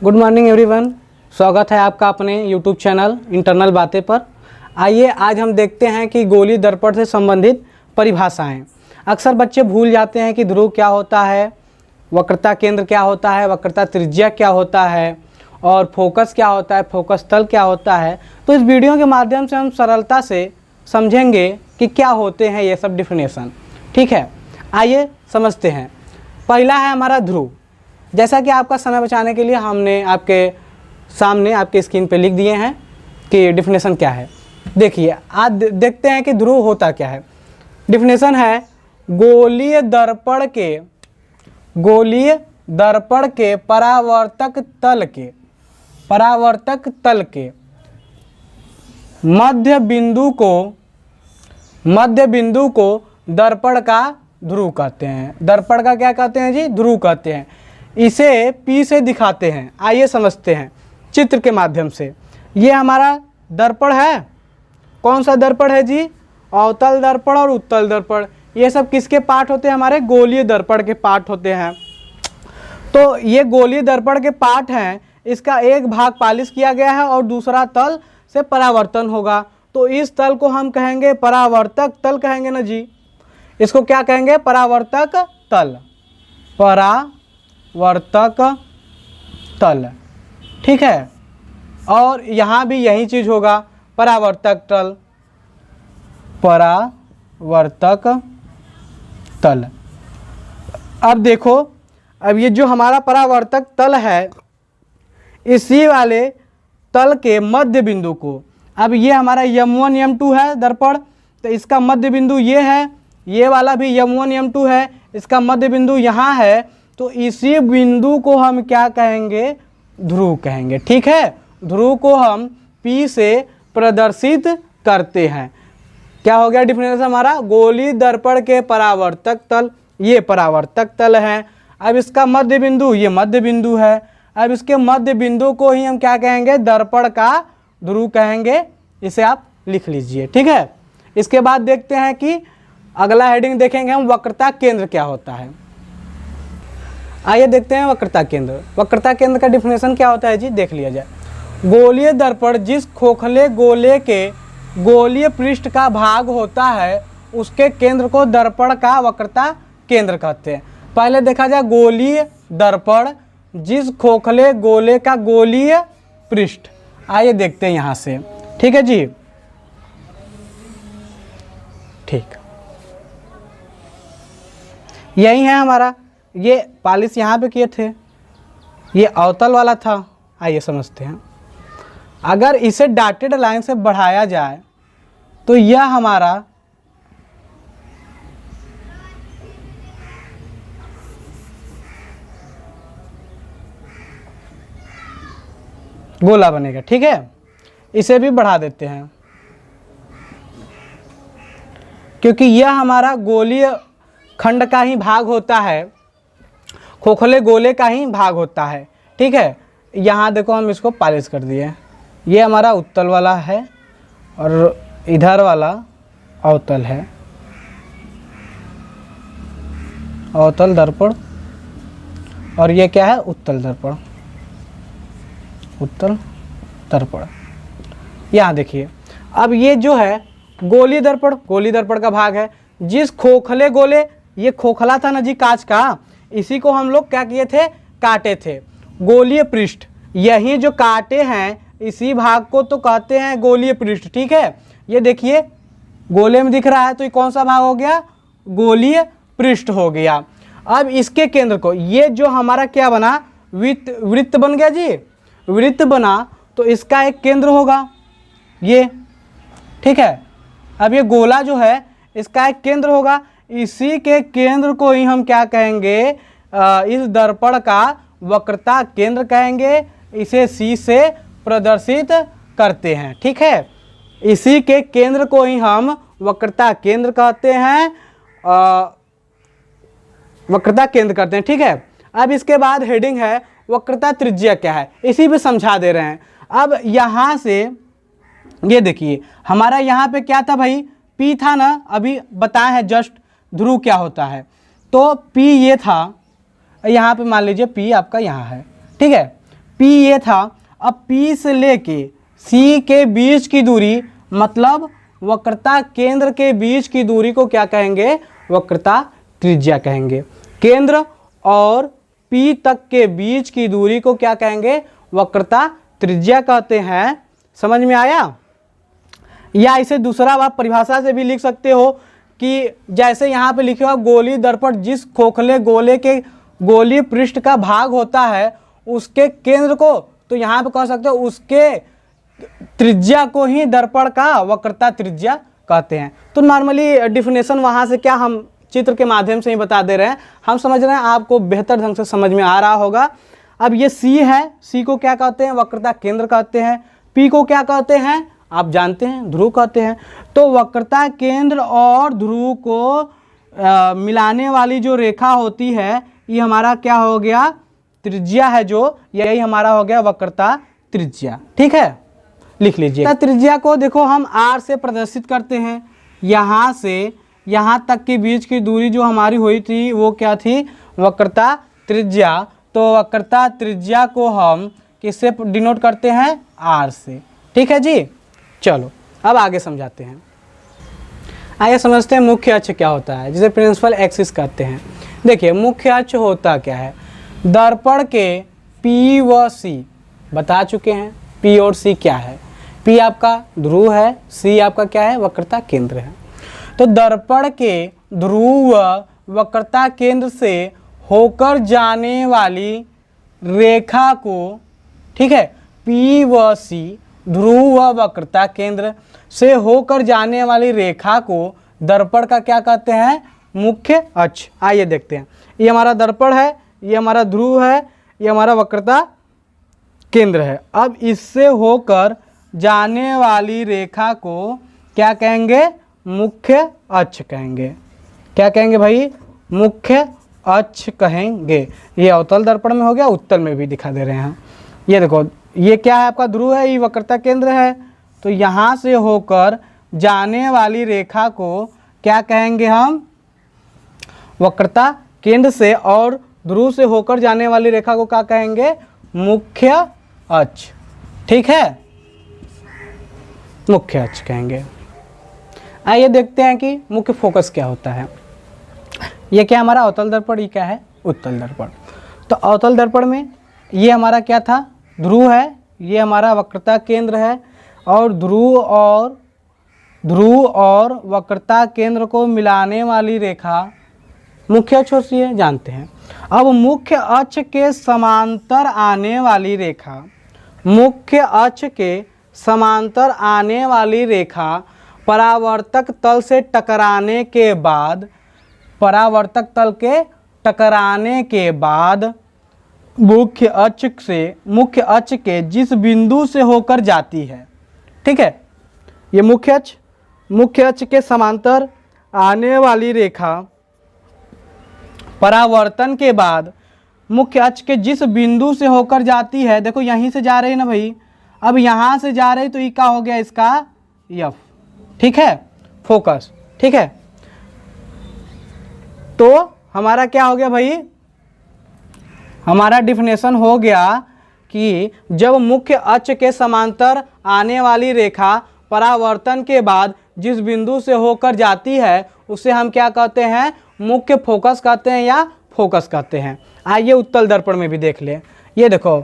Good morning everyone. स्वागत है आपका अपने यूट्यूब चैनल इंटरनल बातें पर। आइए आज हम देखते हैं कि गोलीय दर्पण से संबंधित परिभाषाएं। अक्सर बच्चे भूल जाते हैं कि ध्रुव क्या होता है, वक्रता केंद्र क्या होता है, वक्रता त्रिज्या क्या होता है और फोकस क्या होता है, फोकस तल क्या होता है। तो इस वीडियो के माध्यम से हम सरलता से समझेंगे कि क्या होते हैं ये सब डिफिनेशन। ठीक है, आइए समझते हैं। पहला है हमारा ध्रुव। जैसा कि आपका समय बचाने के लिए हमने आपके सामने आपके स्क्रीन पे लिख दिए हैं कि डिफिनेशन क्या है। देखिए आज देखते हैं कि ध्रुव होता क्या है। डिफिनेशन है गोलीय दर्पण के परावर्तक तल के मध्य बिंदु को दर्पण का ध्रुव कहते हैं। दर्पण का क्या कहते हैं जी? ध्रुव कहते हैं। इसे P से दिखाते हैं। आइए समझते हैं चित्र के माध्यम से। ये हमारा दर्पण है। कौन सा दर्पण है जी? अवतल दर्पण और उत्तल दर्पण। ये सब किसके पार्ट होते हैं? हमारे गोलीय दर्पण के पार्ट होते हैं। तो ये गोलीय दर्पण के पार्ट हैं। इसका एक भाग पालिश किया गया है और दूसरा तल से परावर्तन होगा। तो इस तल को हम कहेंगे परावर्तक तल कहेंगे ना जी। इसको क्या कहेंगे? परावर्तक तल। परावर्तक तल, ठीक है। और यहाँ भी यही चीज होगा, परावर्तक तल, परावर्तक तल। अब देखो, अब ये जो हमारा परावर्तक तल है, इसी वाले तल के मध्य बिंदु को, अब ये हमारा M1 M2 है दर्पण, तो इसका मध्य बिंदु ये है। ये वाला भी M1 M2 है, इसका मध्य बिंदु यहाँ है। तो इसी बिंदु को हम क्या कहेंगे? ध्रुव कहेंगे। ठीक है, ध्रुव को हम P से प्रदर्शित करते हैं। क्या हो गया डिफिनेशन हमारा? गोलीय दर्पण के परावर्तक तल, ये परावर्तक तल है। अब इसका मध्य बिंदु, ये मध्य बिंदु है। अब इसके मध्य बिंदु को ही हम क्या कहेंगे? दर्पण का ध्रुव कहेंगे। इसे आप लिख लीजिए। ठीक है, इसके बाद देखते हैं कि अगला हेडिंग देखेंगे हम, वक्रता केंद्र क्या होता है। आइए देखते हैं वक्रता केंद्र। वक्रता केंद्र का डिफिनेशन क्या होता है जी? देख लिया जाए। गोलीय दर्पण जिस खोखले गोले के गोलीय पृष्ठ का भाग होता है, उसके केंद्र को दर्पण का वक्रता केंद्र कहते हैं। पहले देखा जाए, गोलीय दर्पण जिस खोखले गोले का गोलीय पृष्ठ। आइए देखते हैं यहां से। ठीक है जी, ठीक, यही है हमारा। ये पालिश यहाँ पे किए थे, ये अवतल वाला था। आइए समझते हैं। अगर इसे डॉटेड लाइन से बढ़ाया जाए तो यह हमारा गोला बनेगा। ठीक है, इसे भी बढ़ा देते हैं क्योंकि यह हमारा गोलीय खंड का ही भाग होता है, खोखले गोले का ही भाग होता है। ठीक है, यहाँ देखो हम इसको पालिश कर दिए। ये हमारा उत्तल वाला है और इधर वाला अवतल है, अवतल दर्पण। और ये क्या है? उत्तल दर्पण, उत्तल दर्पण। यहाँ देखिए, अब ये जो है गोलीय दर्पण, गोलीय दर्पण का भाग है। जिस खोखले गोले, ये खोखला था ना जी कांच का, इसी को हम लोग क्या किए थे? काटे थे। गोलीय पृष्ठ, यही जो काटे हैं इसी भाग को तो कहते हैं गोलीय पृष्ठ। ठीक है, ये देखिए गोले में दिख रहा है, तो ये कौन सा भाग हो गया? गोलीय पृष्ठ हो गया। अब इसके केंद्र को, ये जो हमारा क्या बना? वृत्त बन गया जी। वृत्त बना तो इसका एक केंद्र होगा ये। ठीक है, अब ये गोला जो है इसका एक केंद्र होगा। इसी के केंद्र को ही हम क्या कहेंगे? इस दर्पण का वक्रता केंद्र कहेंगे। इसे C से प्रदर्शित करते हैं। ठीक है, इसी के केंद्र को ही हम वक्रता केंद्र कहते हैं, वक्रता केंद्र कहते हैं। ठीक है, अब इसके बाद हेडिंग है वक्रता त्रिज्या क्या है, इसी पे समझा दे रहे हैं। अब यहाँ से ये देखिए, हमारा यहाँ पे क्या था भाई? P था ना, अभी बताया है जस्ट ध्रुव क्या होता है। तो P ये था, यहाँ पे मान लीजिए P आपका यहाँ है। ठीक है, P ये था। अब P से लेके C के बीच की दूरी, मतलब वक्रता केंद्र के बीच की दूरी को क्या कहेंगे? वक्रता त्रिज्या कहेंगे। केंद्र और P तक के बीच की दूरी को क्या कहेंगे? वक्रता त्रिज्या कहते हैं। समझ में आया? या इसे दूसरा आप परिभाषा से भी लिख सकते हो कि जैसे यहाँ पे लिखे हुआ गोलीय दर्पण जिस खोखले गोले के गोलीय पृष्ठ का भाग होता है उसके केंद्र को, तो यहाँ पे कह सकते हो उसके त्रिज्या को ही दर्पण का वक्रता त्रिज्या कहते हैं। तो नॉर्मली डिफिनेशन वहाँ से क्या हम चित्र के माध्यम से ही बता दे रहे हैं, हम समझ रहे हैं, आपको बेहतर ढंग से समझ में आ रहा होगा। अब ये C है, C को क्या कहते हैं? वक्रता केंद्र कहते हैं। P को क्या कहते हैं? आप जानते हैं, ध्रुव कहते हैं। तो वक्रता केंद्र और ध्रुव को मिलाने वाली जो रेखा होती है ये हमारा क्या हो गया? त्रिज्या है, जो यही हमारा हो गया वक्रता त्रिज्या। ठीक है, लिख लीजिए। त्रिज्या को देखो हम R से प्रदर्शित करते हैं। यहाँ से यहाँ तक के बीच की दूरी जो हमारी हुई थी वो क्या थी? वक्रता त्रिज्या। तो वक्रता त्रिज्या को हम किससे डिनोट करते हैं? R से। ठीक है जी, चलो अब आगे समझाते हैं। आइए समझते हैं मुख्य अक्ष क्या होता है, जिसे प्रिंसिपल एक्सिस कहते हैं। देखिए मुख्य अक्ष होता क्या है? दर्पण के P व C बता चुके हैं। P और C क्या है? P आपका ध्रुव है, C आपका क्या है? वक्रता केंद्र है। तो दर्पण के ध्रुव व वक्रता केंद्र से होकर जाने वाली रेखा को, ठीक है, P व C ध्रुव व वक्रता केंद्र से होकर जाने वाली रेखा को दर्पण का क्या कहते हैं? मुख्य अक्ष। आइए देखते हैं। ये हमारा दर्पण है, ये हमारा ध्रुव है, ये हमारा वक्रता केंद्र है। अब इससे होकर जाने वाली रेखा को क्या कहेंगे? मुख्य अक्ष कहेंगे। क्या कहेंगे भाई? मुख्य अक्ष कहेंगे। ये अवतल दर्पण में हो गया, उत्तल में भी दिखा दे रहे हैं। ये देखो, ये क्या है? आपका ध्रुव है, ये वक्रता केंद्र है। तो यहाँ से होकर जाने वाली रेखा को क्या कहेंगे हम? वक्रता केंद्र से और ध्रुव से होकर जाने वाली रेखा को क्या कहेंगे? मुख्य अक्ष। ठीक है, मुख्य अक्ष कहेंगे। आइए देखते हैं कि मुख्य फोकस क्या होता है। ये क्या हमारा अवतल दर्पण, ये क्या है? उत्तल दर्पण। तो अवतल दर्पण में ये हमारा क्या था? ध्रुव है, ये हमारा वक्रता केंद्र है, और ध्रुव और वक्रता केंद्र को मिलाने वाली रेखा मुख्य अक्ष होती है, जानते हैं। अब मुख्य अक्ष के समांतर आने वाली रेखा, मुख्य अक्ष के समांतर आने वाली रेखा परावर्तक तल से टकराने के बाद, परावर्तक तल के टकराने के बाद मुख्य अक्ष के जिस बिंदु से होकर जाती है, ठीक है, ये मुख्य अक्ष के समांतर आने वाली रेखा परावर्तन के बाद मुख्य अक्ष के जिस बिंदु से होकर जाती है, देखो यहीं से जा रही है ना भाई, अब यहाँ से जा रही तो ये क्या हो गया इसका? F। ठीक है, फोकस। ठीक है, तो हमारा क्या हो गया भाई? हमारा डिफिनेशन हो गया कि जब मुख्य अक्ष के समांतर आने वाली रेखा परावर्तन के बाद जिस बिंदु से होकर जाती है उसे हम क्या कहते हैं? मुख्य फोकस कहते हैं या फोकस कहते हैं। आइए उत्तल दर्पण में भी देख लें। ये देखो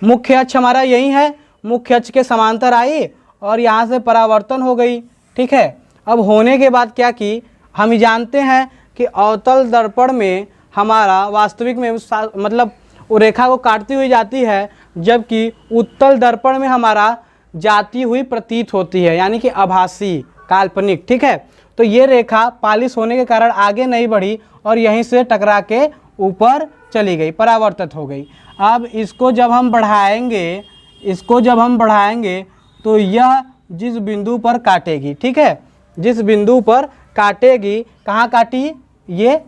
मुख्य अक्ष हमारा यही है, मुख्य अक्ष के समांतर आई और यहाँ से परावर्तन हो गई। ठीक है, अब होने के बाद क्या की, हम जानते हैं कि अवतल दर्पण में हमारा वास्तविक में मतलब वो रेखा को काटती हुई जाती है, जबकि उत्तल दर्पण में हमारा जाती हुई प्रतीत होती है, यानी कि आभासी, काल्पनिक। ठीक है, तो ये रेखा पालिश होने के कारण आगे नहीं बढ़ी और यहीं से टकरा के ऊपर चली गई, परावर्तित हो गई। अब इसको जब हम बढ़ाएंगे तो यह जिस बिंदु पर काटेगी, ठीक है, जिस बिंदु पर काटेगी, कहाँ काटी? ये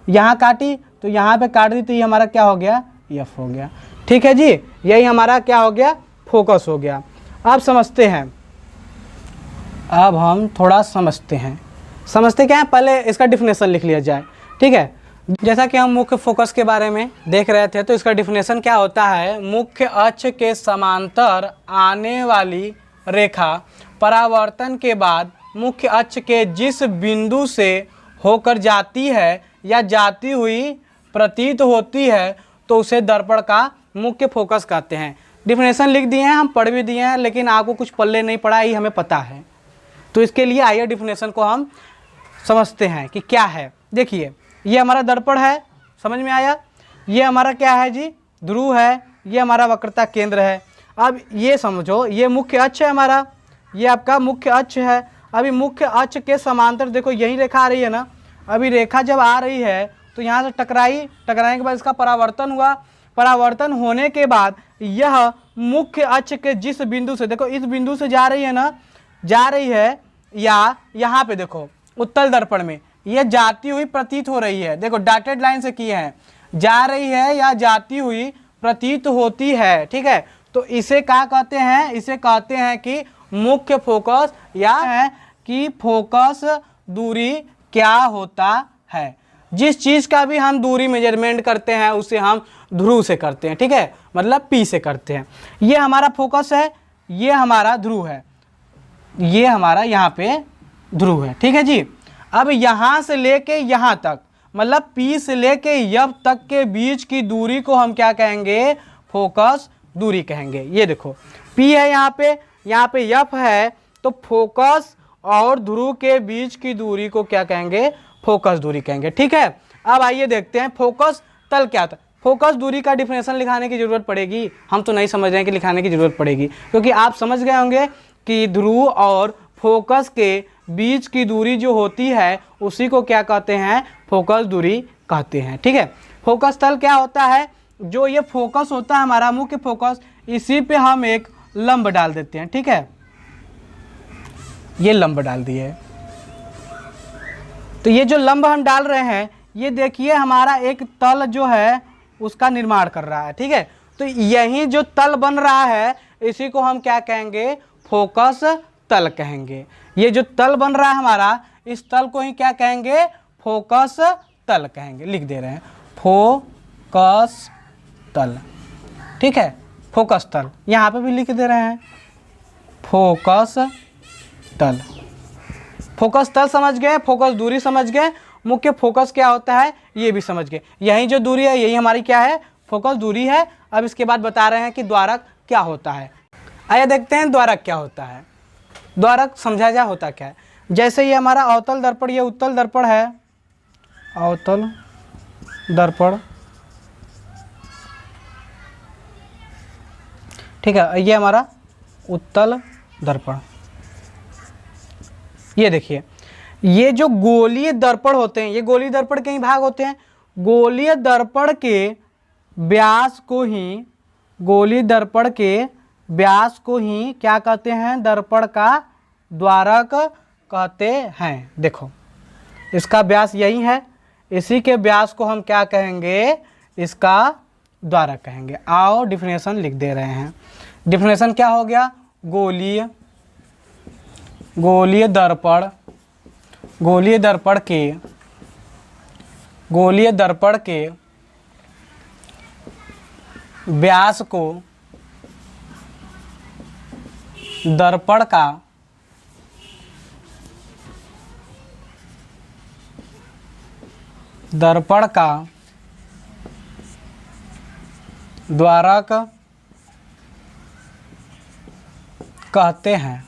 यहाँ काटी, तो यहाँ पे काट दी तो ये हमारा क्या हो गया? F हो गया। ठीक है जी, यही हमारा क्या हो गया? फोकस हो गया। अब समझते हैं, अब हम थोड़ा समझते क्या है, पहले इसका डिफिनेशन लिख लिया जाए। ठीक है, जैसा कि हम मुख्य फोकस के बारे में देख रहे थे, तो इसका डिफिनेशन क्या होता है, मुख्य अक्ष के समांतर आने वाली रेखा परावर्तन के बाद मुख्य अक्ष के जिस बिंदु से होकर जाती है या जाती हुई प्रतीत होती है तो उसे दर्पण का मुख्य फोकस कहते हैं। डिफिनेशन लिख दिए हैं, हम पढ़ भी दिए हैं, लेकिन आपको कुछ पल्ले नहीं पड़ा, ये हमें पता है। तो इसके लिए आइए डिफिनेशन को हम समझते हैं कि क्या है। देखिए, ये हमारा दर्पण है, समझ में आया। ये हमारा क्या है जी, ध्रुव है। ये हमारा वक्रता केंद्र है। अब ये समझो, ये मुख्य अक्ष है हमारा, ये आपका मुख्य अक्ष है। अभी मुख्य अक्ष के समांतर देखो यही रेखा आ रही है ना। अभी रेखा जब आ रही है तो यहाँ से टकराने के बाद इसका परावर्तन हुआ। परावर्तन होने के बाद यह मुख्य अक्ष के जिस बिंदु से, देखो इस बिंदु से जा रही है ना, जा रही है, या यहाँ पे देखो उत्तल दर्पण में ये जाती हुई प्रतीत हो रही है। देखो डॉटेड लाइन से किए हैं, जा रही है या जाती हुई प्रतीत होती है, ठीक है। तो इसे क्या कहते हैं, इसे कहते हैं कि मुख्य फोकस, या है कि फोकस दूरी क्या होता है। जिस चीज़ का भी हम दूरी मेजरमेंट करते हैं उसे हम ध्रुव से करते हैं, ठीक है, मतलब P से करते हैं। ये हमारा फोकस है, ये हमारा ध्रुव है, ये हमारा यहाँ पे ध्रुव है, ठीक है जी। अब यहाँ से लेके यहाँ तक, मतलब P से लेके F तक के बीच की दूरी को हम क्या कहेंगे, फोकस दूरी कहेंगे। ये देखो P है यहाँ पे F है, तो फोकस और ध्रुव के बीच की दूरी को क्या कहेंगे, फोकस दूरी कहेंगे, ठीक है। अब आइए देखते हैं फोकस तल क्या था। फोकस दूरी का डिफिनेशन लिखाने की ज़रूरत पड़ेगी, हम तो नहीं समझ रहे हैं कि लिखाने की ज़रूरत पड़ेगी, क्योंकि आप समझ गए होंगे कि ध्रुव और फोकस के बीच की दूरी जो होती है उसी को क्या कहते हैं, फोकस दूरी कहते हैं, ठीक है। फोकस तल क्या होता है, जो ये फोकस होता है हमारा मुख्य फोकस, इसी पे हम एक लंब डाल देते हैं, ठीक है। ये लंब डाल दिए, तो ये जो लंब हम डाल रहे हैं, ये देखिए हमारा एक तल जो है उसका निर्माण कर रहा है, ठीक है। तो यही जो तल बन रहा है इसी को हम क्या कहेंगे, फोकस तल कहेंगे। ये जो तल बन रहा है हमारा, इस तल को ही क्या कहेंगे, फोकस तल कहेंगे। लिख दे रहे हैं फोकस तल, ठीक है, फोकस तल। यहाँ पे भी लिख दे रहे हैं फोकस तल। फोकस तल समझ गए, फोकस दूरी समझ गए, मुख्य फोकस क्या होता है ये भी समझ गए। यही जो दूरी है यही हमारी क्या है, फोकस दूरी है। अब इसके बाद बता रहे हैं कि द्वारक क्या होता है। आइए देखते हैं द्वारक क्या होता है। द्वारक समझा जा होता क्या है। जैसे ये हमारा अवतल दर्पण, ये उत्तल दर्पण है, अवतल दर्पण, ठीक है। ये हमारा उत्तल दर्पण। ये देखिए, ये जो गोलीय दर्पण होते हैं, ये गोलीय दर्पण के ही भाग होते हैं। गोलीय दर्पण के व्यास को ही, गोलीय दर्पण के व्यास को ही क्या कहते हैं, दर्पण का द्वारक कहते हैं। देखो इसका व्यास यही है, इसी के व्यास को हम क्या कहेंगे, इसका द्वारक कहेंगे। आओ डिफिनेशन लिख दे रहे हैं। डिफिनेशन क्या हो गया, गोलीय दर्पण, गोलीय दर्पण के व्यास को दर्पण का द्वारक कहते हैं,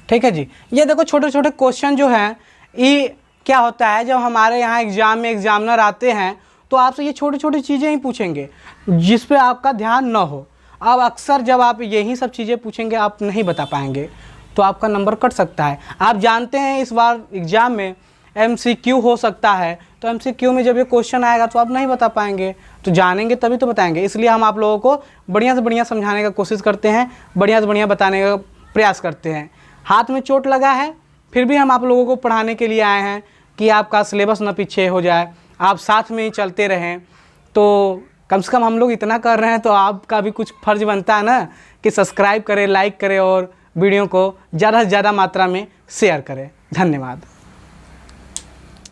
ठीक है जी। ये देखो छोटे छोटे क्वेश्चन जो हैं, ये क्या होता है, जब हमारे यहाँ एग्जाम में एग्जामिनर आते हैं तो आपसे ये छोटी छोटी चीज़ें ही पूछेंगे जिस पे आपका ध्यान न हो। अब अक्सर जब आप यही सब चीज़ें पूछेंगे आप नहीं बता पाएंगे तो आपका नंबर कट सकता है। आप जानते हैं इस बार एग्ज़ाम में MCQ हो सकता है, तो MCQ में जब ये क्वेश्चन आएगा तो आप नहीं बता पाएंगे, तो जानेंगे तभी तो बताएंगे। इसलिए हम आप लोगों को बढ़िया से बढ़िया समझाने का कोशिश करते हैं, बढ़िया से बढ़िया बताने का प्रयास करते हैं। हाथ में चोट लगा है फिर भी हम आप लोगों को पढ़ाने के लिए आए हैं कि आपका सिलेबस न पीछे हो जाए, आप साथ में ही चलते रहें। तो कम से कम हम लोग इतना कर रहे हैं तो आपका भी कुछ फ़र्ज़ बनता है ना कि सब्सक्राइब करें, लाइक करें और वीडियो को ज़्यादा से ज़्यादा मात्रा में शेयर करें। धन्यवाद।